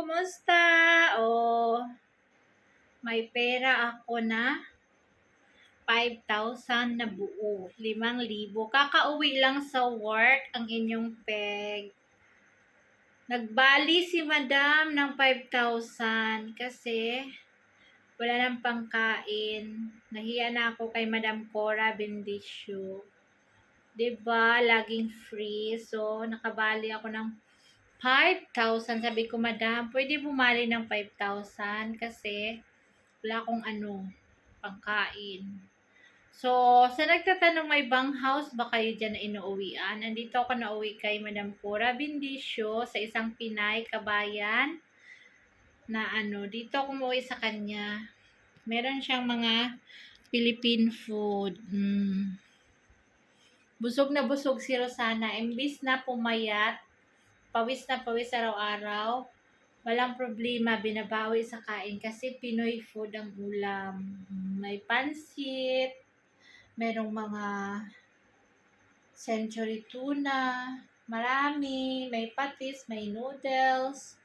kumusta? Oh, may pera ako na 5,000 na buo, 5,000. Kakauwi lang sa work ang inyong peg. Nagbali si madam ng 5,000 kasi wala nang pangkain. Nahiya na ako kay Madam Cora Bendicio. 'Di ba? Laging free. So, nakabali ako ng 5,000. Sabi ko, madam, pwede bumali ng 5,000 kasi wala akong pangkain. So, sa nagtatanong, may bang house ba kayo dyan na inuuwian? Andito ako nauwi kay Madam Cora Bendicio sa isang Pinay kabayan na dito ako umuwi sa kanya. Meron siyang mga Philippine food. Busog na busog si Rosana. Imbis na pumayat, pawis na pawis araw-araw, walang problema, binabawi sa kain kasi Pinoy food ang ulam. May pansit, merong mga century tuna, marami, may patis, may noodles,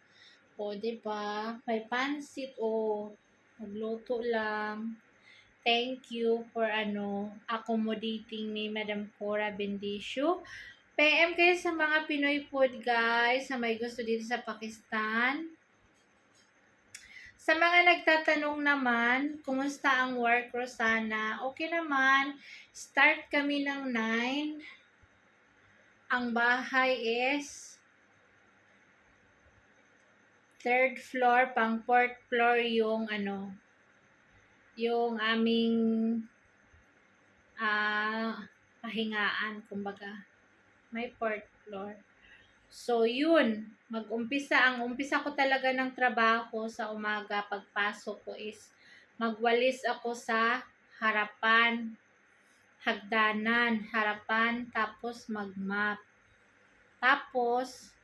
o diba, may pansit, magluto lang. Thank you for accommodating me, Madam Cora Bendicio. PM kayo sa mga Pinoy food, guys, na may gusto dito sa Pakistan. Sa mga nagtatanong naman, kumusta ang work, Rosana? Okay naman. Start kami ng 9. Ang bahay is 3rd floor, pang 4th floor yung yung aming pahingaan, kumbaga. May 4th floor. So, yun. Ang umpisa ko talaga ng trabaho sa umaga, pagpasok ko is magwalis ako sa harapan, harapan, tapos magmap. Tapos,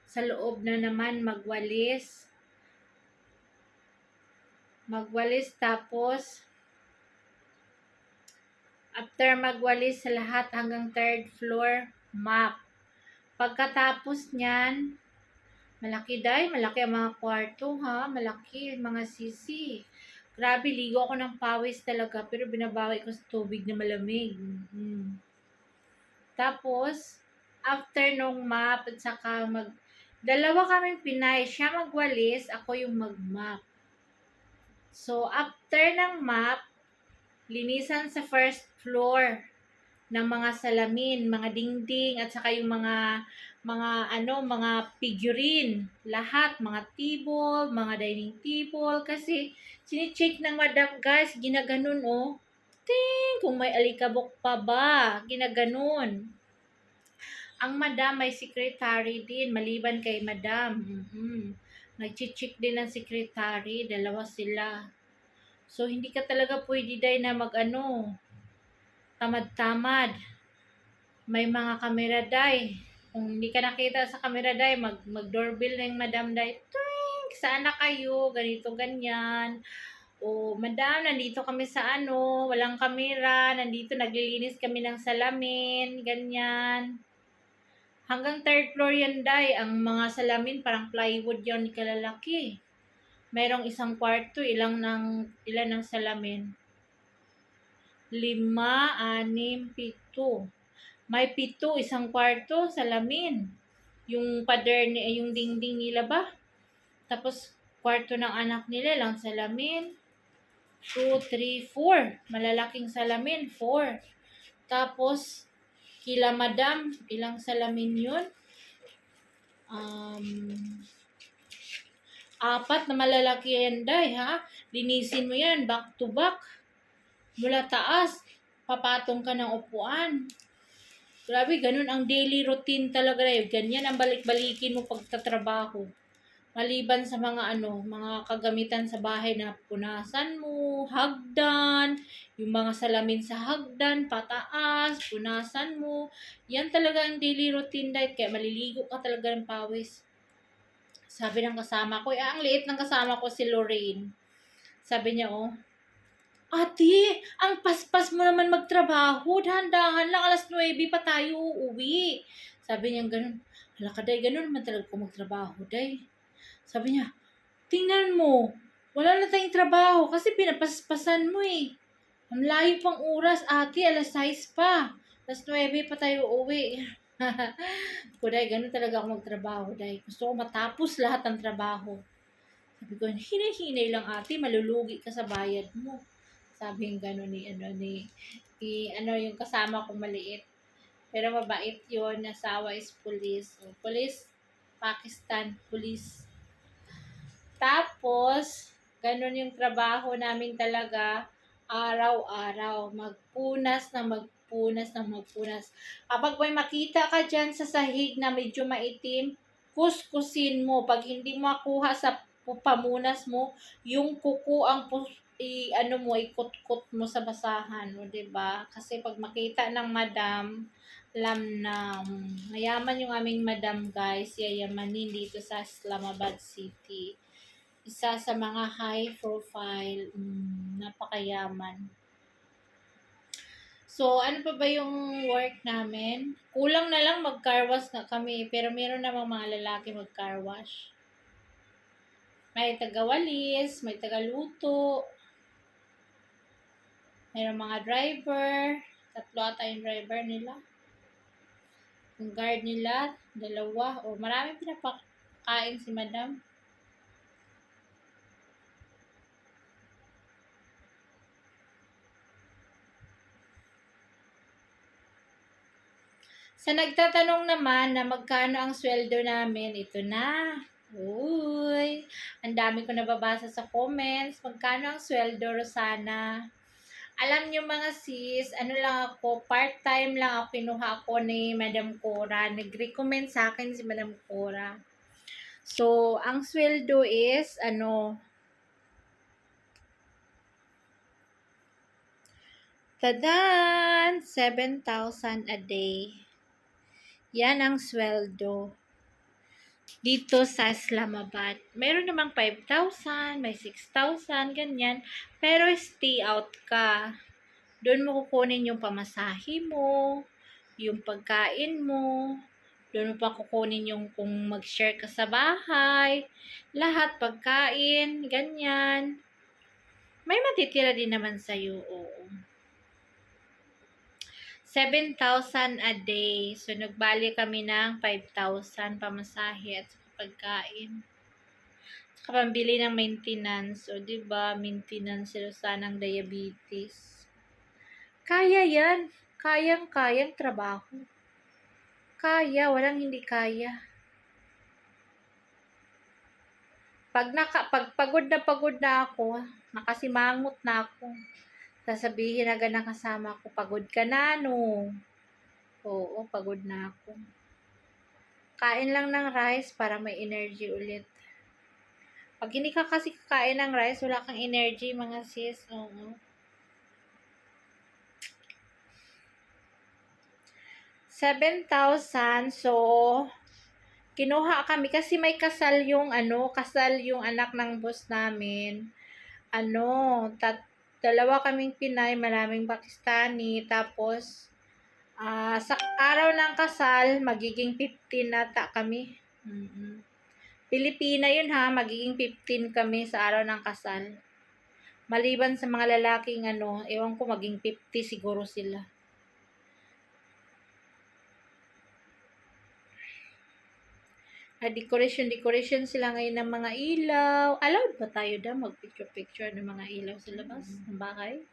sa loob na naman magwalis, tapos, after magwalis sa lahat hanggang 3rd floor, map. Pagkatapos niyan, malaki ang mga kwarto, ha? Malaki, mga sisi. Grabe, ligo ako ng pawis talaga, pero binabawi ko sa tubig na malamig. Tapos, after nung map, at saka dalawa kaming Pinay, siya magwalis, ako yung magmap. So, after ng map, linisan sa 1st floor ng mga salamin, mga dingding, at saka yung mga figurine, lahat, mga table, mga dining table, kasi sinicheck ng madam, guys, ginaganon, kung may alikabok pa ba, ginaganon. Ang madam may secretary din, maliban kay madam. Nag-check din ng secretary, dalawa sila. So, hindi ka talaga pwede na tamad-tamad. May mga kamera kung hindi ka nakita sa kamera mag-doorbell na yung madam Twink! Saan na kayo? Ganito, ganyan. Madam, nandito kami sa walang kamera. Nandito, naglilinis kami ng salamin. Ganyan. Hanggang 3rd floor yan, Ang mga salamin, parang plywood yan, kalalaki. Merong isang kwarto, ilan ng salamin? 5, 6, 7. May 7, isang kwarto, salamin. Yung pader, yung dingding nila ba? Tapos, kwarto ng anak nila, lang salamin. 2, 3, 4. Malalaking salamin, 4. Tapos, kila madam, ilang salamin yun? 4 na malalaki yan, ha? Linisin mo yan, back to back. Mula taas, papatong ka ng upuan. Grabe, ganun ang daily routine talaga. Ganyan ang balik-balikin mo pagtatrabaho. Maliban sa mga mga kagamitan sa bahay na punasan mo, hagdan, yung mga salamin sa hagdan, pataas, punasan mo. Yan talaga ang daily routine, kaya maliligo ka talaga ng pawis. Sabi ng kasama ko, ang liit ng kasama ko si Lorraine. Sabi niya, Ate, ang paspas mo naman magtrabaho. Dahan-dahan lang, 9:00 pa tayo uuwi. Sabi niya ganun. Hala ka, ganun naman talaga ko magtrabaho, Sabi niya, Tingnan mo, wala na tayong trabaho kasi pinapaspasan mo eh. Ang layo pang oras, ate, 6:00 pa. 9:00 pa tayo uuwi. Kuday, ganun talaga ako magtrabaho, day. Gusto ko matapos lahat ng trabaho. Sabi ko, hinay-hinay lang ate, malulugi ka sa bayad mo. Sabi yung gano'n ni yung kasama ko maliit. Pero mabait yun, nasawa is police. Police, Pakistan, police. Tapos, ganun yung trabaho namin talaga, araw-araw. Magpunas na magpunas na magpunas. Kapag may makita ka dyan sa sahig na medyo maitim, kuskusin mo. Pag hindi makuha sa pamunas mo, yung kuko ang ikot-kot mo sa basahan, o 'di ba? Kasi pag makita ng madam, alam na mayaman yung aming madam, guys, yayamanin dito sa Islamabad City. Isa sa mga high profile, napakayaman. So, ano pa ba yung work namin? Kulang na lang mag-car wash na kami, pero meron namang mga lalaki mag-car wash. May taga-walis, may taga-luto, mayroong mga driver, 3 ata yung driver nila. Yung guard nila, 2, o maraming pinapakain si madam. Sa nagtatanong naman na magkano ang sweldo namin, ito na. Uy, ang dami ko nababasa sa comments. Magkano ang sweldo, Rosana? Alam nyo mga sis, ano lang ako, part-time lang ako, kinuha ko ni Madam Cora. Nag-recommend sa akin si Madam Cora. So, ang sweldo is, tadan! 7,000 a day. Yan ang sweldo dito sa Islamabad. Meron namang 5,000, may 6,000, ganyan. Pero stay out ka. Doon mo kukunin yung pamasahe mo, yung pagkain mo, doon mo pa kukunin yung kung mag-share ka sa bahay, lahat pagkain, ganyan. May matitira din naman sa'yo, oo. 7,000 a day. So, nagbali kami ng 5,000 pamasahe at pagkain. Saka pambili ng maintenance. O, diba, maintenance sila sanang diabetes. Kaya yan. Kayang-kayang trabaho. Kaya, walang hindi kaya. Pag pagod na ako, nakasimangot na ako. Sasabihin agad ng kasama ko, pagod ka na, no? Oo, pagod na ako. Kain lang ng rice para may energy ulit. Pag hindi ka kasi kakain ng rice, wala kang energy, mga sis. Oo. 7,000. So, kinuha kami kasi may kasal yung anak ng boss namin. Dalawa kaming Pinay, maraming Pakistani, tapos sa araw ng kasal, magiging 15 nata kami. Pilipina yun ha, magiging 15 kami sa araw ng kasal. Maliban sa mga lalaking ewan ko, maging 50 siguro sila. Decoration sila ngayon ng mga ilaw. Allowed ba tayo mag-picture ng mga ilaw sa labas ng bahay?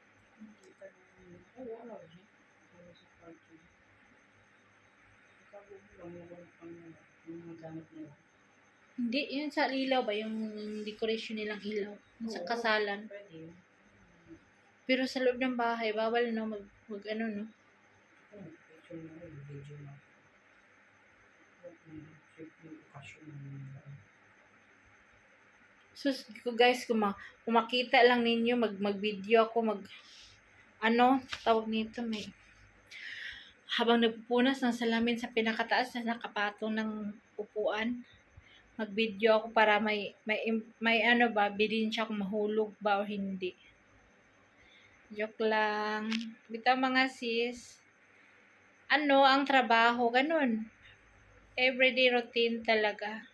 Hindi, yun sa ilaw ba? Yung decoration nilang ilaw. Sa kasalan. Pero sa loob ng bahay, bawal no, no? Sus ko guys, kung makita lang ninyo, mag-video ako, tawag nito, habang nagpupunas ng salamin sa pinakataas na nakapatong ng upuan, mag-video ako para may ebidensya kung mahulog ba o hindi. Joke lang. Bitaw mga sis, ang trabaho, ganun. Everyday routine talaga.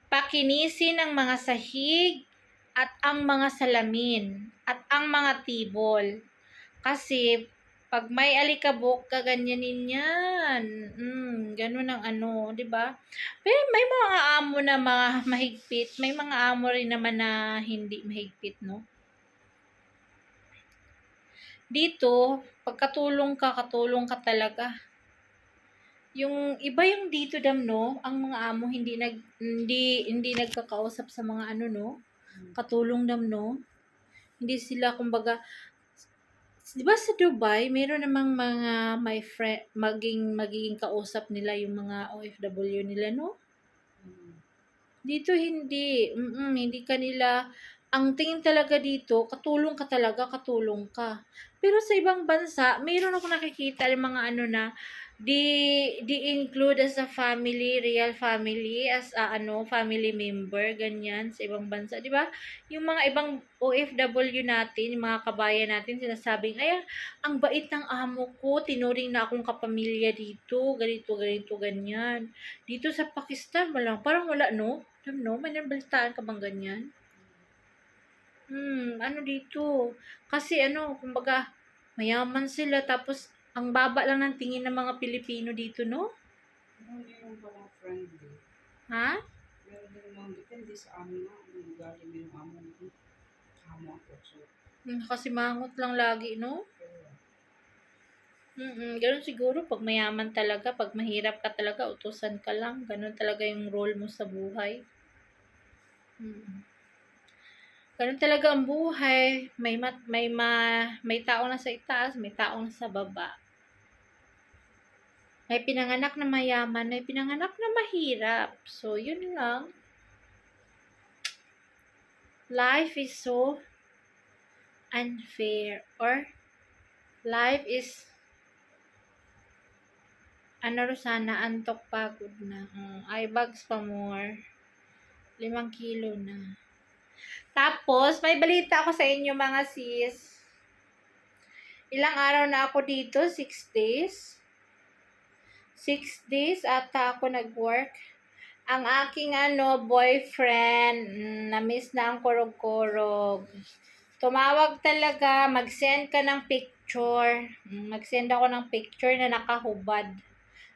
pakinisin ang mga sahig at ang mga salamin at ang mga tibol. Kasi pag may alikabok, kaganyanin yan. Ganun ang ano, di ba? Pero may mga amo na mga mahigpit, may mga amo rin naman na hindi mahigpit, no? Dito, pagkatulong ka, katulong ka talaga. Yung iba yung dito dam, no? Ang mga amo hindi nagkakausap sa mga ano, no? Katulong dam, no? Hindi sila kumbaga, 'di ba sa Dubai, meron namang mga my friend magiging kausap nila yung mga OFW nila, no? Dito hindi. Hindi kanila ang tingin talaga dito, katulong ka talaga, katulong ka. Pero sa ibang bansa, meron ako nakikita yung mga ano na di include as a family, real family, as a ano, family member, ganyan sa ibang bansa, di ba? Yung mga ibang OFW natin, yung mga kabayan natin, sinasabing, ay, ang bait ng amo ko, tinuring na akong kapamilya dito, ganito, ganito, ganyan. Dito sa Pakistan, parang wala, no? No? May nabalitaan ka bang ganyan? Ano dito? Kasi ano, kumbaga, mayaman sila, tapos, ang baba lang ng tingin ng mga Pilipino dito, no? Hindi yung parang friendly. Ha? Meron din naman depende sa amo na. Ang galing mo yung amo mo. Amo ako. So, Kasi mangot lang lagi, no? Ganun siguro, pag mayaman talaga, pag mahirap ka talaga, utusan ka lang. Ganun talaga yung role mo sa buhay. Ganun talaga ang buhay. May tao na sa itaas, may tao na sa baba. May pinanganak na mayaman, may pinanganak na mahirap. So, yun lang. Life is so unfair. Or, life is, Rosana, antok, pagod na. Eye bags pa more. 5 kilo na. Tapos, may balita ako sa inyo mga sis. Ilang araw na ako dito? 6 days? 6 days ata ako nag-work. Ang aking boyfriend, na-miss na ang kurog-kurog. Tumawag talaga, mag-send ka ng picture. Mag-send ako ng picture na nakahubad.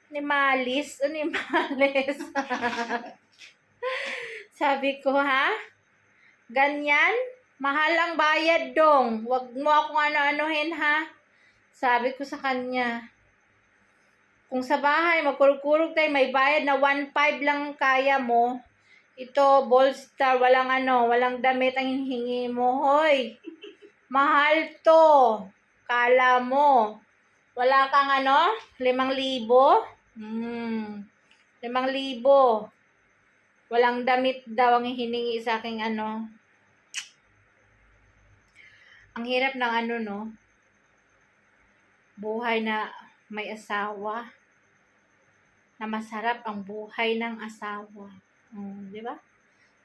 Ni Malis. Ni Malis. Sabi ko, ha? Ganyan? Mahal ang bayad dong. Wag mo akong ano-anuhin, ha? Sabi ko sa kanya. Kung sa bahay, magkurog-kurog tayo, may bayad na 1.5 lang kaya mo. Ito, Bolstar, walang damit ang hihingi mo. Hoy, mahal to. Kala mo. Wala kang 5,000? 5,000. Walang damit daw ang hiningi sa aking Ang hirap ng buhay na may asawa. Na masarap ang buhay ng asawa. Di ba?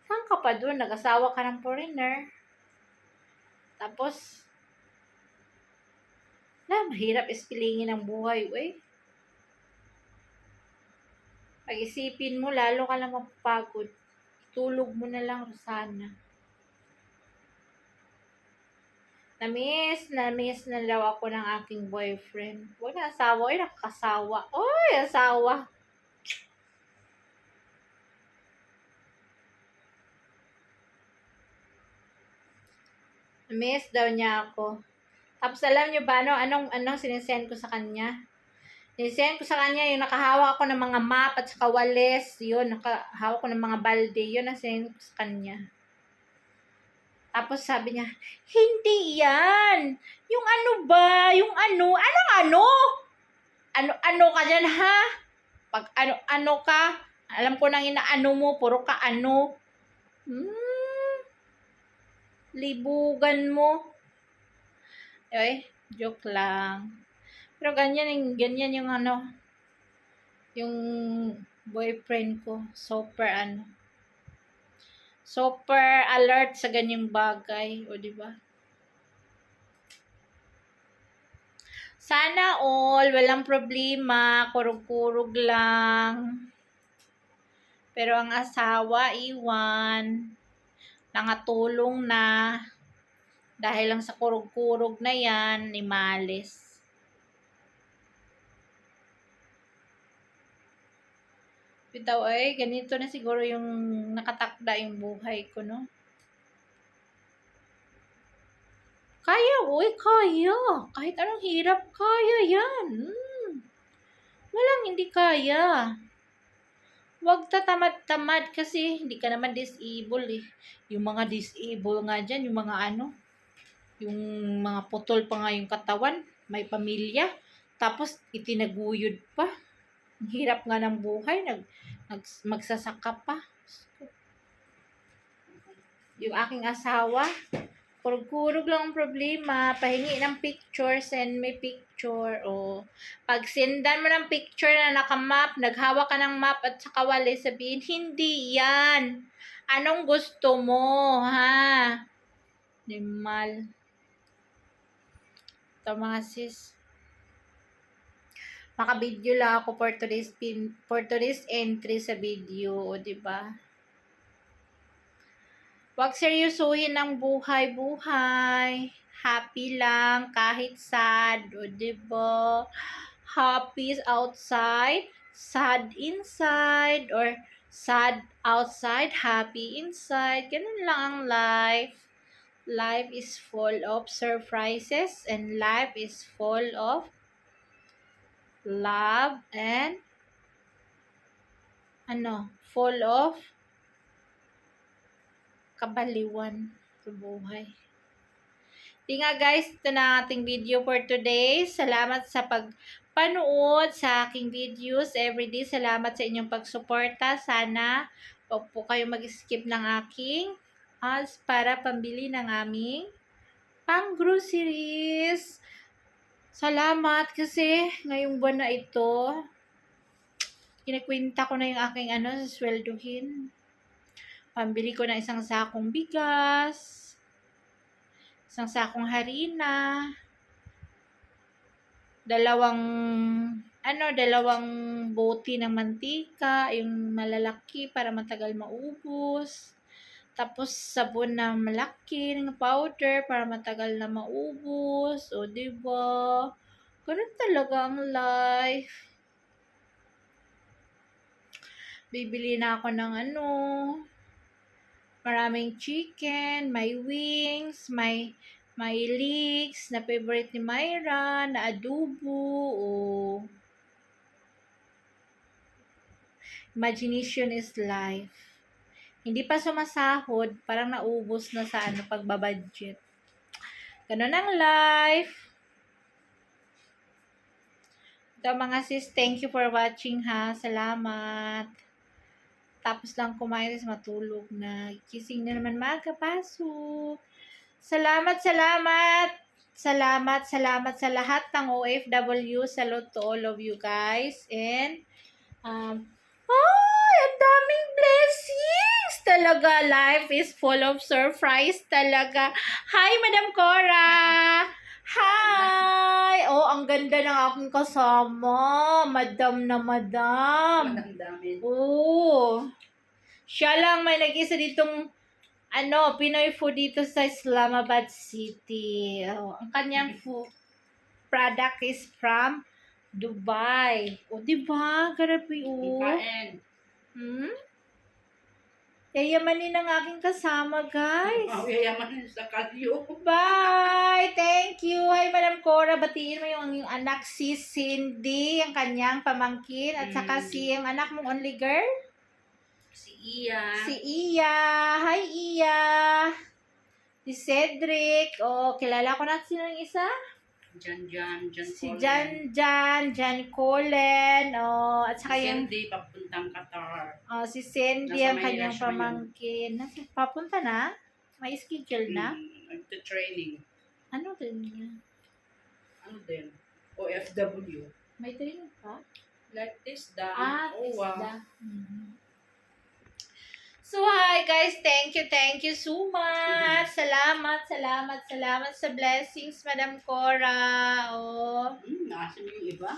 Saan ka pa doon? Nag-asawa ka ng foreigner. Tapos, mahirap ispilingin ang buhay, uy. Pag-isipin mo, lalo ka lang mapapagod. Tulog mo na lang, Rosana. Na-miss na daw ako ng aking boyfriend. Huwag na asawa, nakakasawa. Oy, asawa. Na-miss daw niya ako. Tapos alam niyo ba, anong sinisend ko sa kanya? Sinisend ko sa kanya yung nakahawa ako ng mga map at saka walis. Yun, nakahawa ko ng mga balde. Yun ang sinisend ko sa kanya. Tapos sabi niya, hindi yan. Yung ano ba? Yung ano? Anong ano? Ano ka dyan, ha? Pag ano ka, alam ko nang inaano mo, puro ka ano. Libugan mo. Ay, joke lang. Pero ganyan yung yung boyfriend ko. Super alert sa ganyang bagay. O, diba? Sana all, walang problema. Kurug-kurug lang. Pero ang asawa, iwan. Nangatulong na. Dahil lang sa kurog-kurog na yan, imalis. Bitaw ay, ganito na siguro yung nakatakda yung buhay ko, no? Kaya, uy, kaya. Kahit anong hirap, kaya yan. Walang hindi kaya. Huwag tatamad-tamad kasi hindi ka naman disabled eh. Yung mga disabled nga dyan, yung mga yung mga putol pa nga yung katawan, may pamilya, tapos itinaguyod pa. Ang hirap nga ng buhay, magsasaka pa. Yung aking asawa, kurog-kurog lang ang problema, pahingi ng picture, send me picture, o pag sendan mo ng picture na nakamap, naghawak ka ng map at saka wali, sabihin, hindi yan. Anong gusto mo, ha? Nimal. Ito mga sis. Maka-video lang ako for today's entry sa video, o diba? Huwag seryosohin ang buhay-buhay. Happy lang, kahit sad, o diba? Happy outside, sad inside, or sad outside, happy inside. Ganun lang ang life. Life is full of surprises and life is full of love and full of kabaliwan sa buhay. Di nga guys, ito na ating video for today. Salamat sa pagpanood sa aking videos everyday. Salamat sa inyong pagsuporta. Sana huwag po kayo mag-skip ng aking ads para pambili ng aming pang-groceries. Salamat kasi ngayong buwan na ito, kinikwenta ko na yung aking sweldohin. Pambili ko ng isang sakong bigas, isang sakong harina, dalawang bote ng mantika, yung malalaki para matagal maubos. Tapos sabon na malaki ng powder para matagal na maubos. O diba? Ganun talaga ang life. Bibili na ako ng maraming chicken, may wings, may leeks na favorite ni Myra, na adobo, o imagination is life. Hindi pa sumasahod, parang naubos na sa pagbabudget. Ganun ang life. Ito mga sis, thank you for watching ha. Salamat. Tapos lang kumain, matulog na. Gising na naman magkapasok. Salamat sa lahat ng OFW. Salute to all of you guys. And, ang daming blessings! Talaga, life is full of surprise talaga. Hi, Madam Cora! Hi! Oh, ang ganda ng aking kasama. Madam na madam. Madamdamin. Oh. Siya lang may nag-isa ditong Pinoy food dito sa Islamabad City. Oh, ang kanyang food product is from Dubai. O, diba? Grabe, o. Kain. Yayamanin ang aking kasama, guys. Yayamanin sa kalyo. Bye! Thank you. Hi, Madam Cora. Batiin mo yung anak si Cindy, ang kanyang pamangkin, at saka yung anak mong only girl. Si Iya. Si Iya. Hi, Iya. Si Cedric. Oh, kilala ko na sino yung isa? Si Jan Colin. Oh, at saka si yung Cindy, papuntang Qatar. Oh, si Cindy, Nasa ang kanyang Maynila siya pamangkin. Papunta na? May schedule na? Nagte-training. Ano din niya? Ano din? OFW. May training pa? Like this, da. TISDA. So, hi guys. Thank you so much. Salamat sa blessings, Madam Cora. Oh. Naasin yung iba.